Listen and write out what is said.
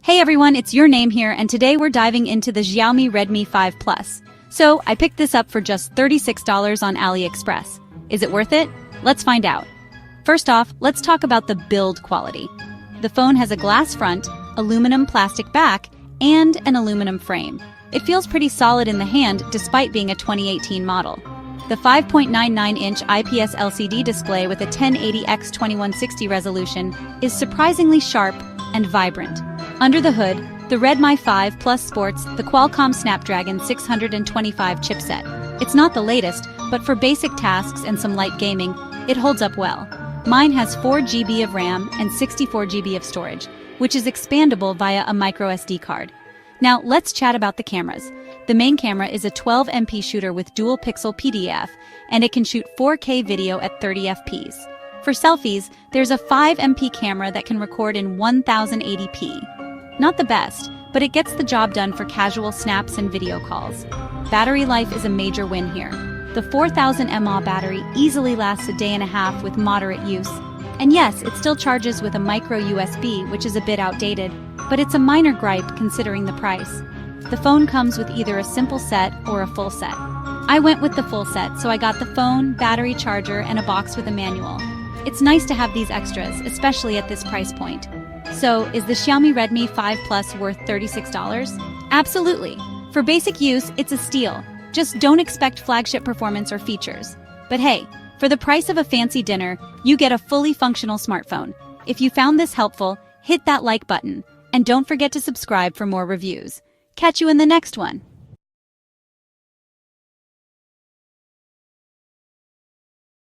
Hey everyone, it's your name here, and today we're diving into the Xiaomi Redmi 5 Plus. So, I picked this up for just $36 on AliExpress. Is it worth it? Let's find out. First off, let's talk about the build quality. The phone has a glass front, aluminum plastic back, and an aluminum frame. It feels pretty solid in the hand despite being a 2018 model. The 5.99-inch IPS LCD display with a 1080x2160 resolution is surprisingly sharp and vibrant. Under the hood, the Redmi 5 Plus sports the Qualcomm Snapdragon 625 chipset. It's not the latest, but for basic tasks and some light gaming, it holds up well. Mine has 4 GB of RAM and 64 GB of storage, which is expandable via a microSD card. Now, let's chat about the cameras. The main camera is a 12MP shooter with dual-pixel PDF, and it can shoot 4K video at 30 fps. For selfies, there's a 5MP camera that can record in 1080p. Not the best, but it gets the job done for casual snaps and video calls. Battery life is a major win here. The 4000 mAh battery easily lasts a day and a half with moderate use. And yes, it still charges with a micro USB, which is a bit outdated, but it's a minor gripe considering the price. The phone comes with either a simple set or a full set. I went with the full set, so I got the phone, battery charger, and a box with a manual. It's nice to have these extras, especially at this price point. So, is the Xiaomi Redmi 5 Plus worth $36? Absolutely. For basic use, it's a steal. Just don't expect flagship performance or features. But hey, for the price of a fancy dinner, you get a fully functional smartphone. If you found this helpful, hit that like button. And don't forget to subscribe for more reviews. Catch you in the next one.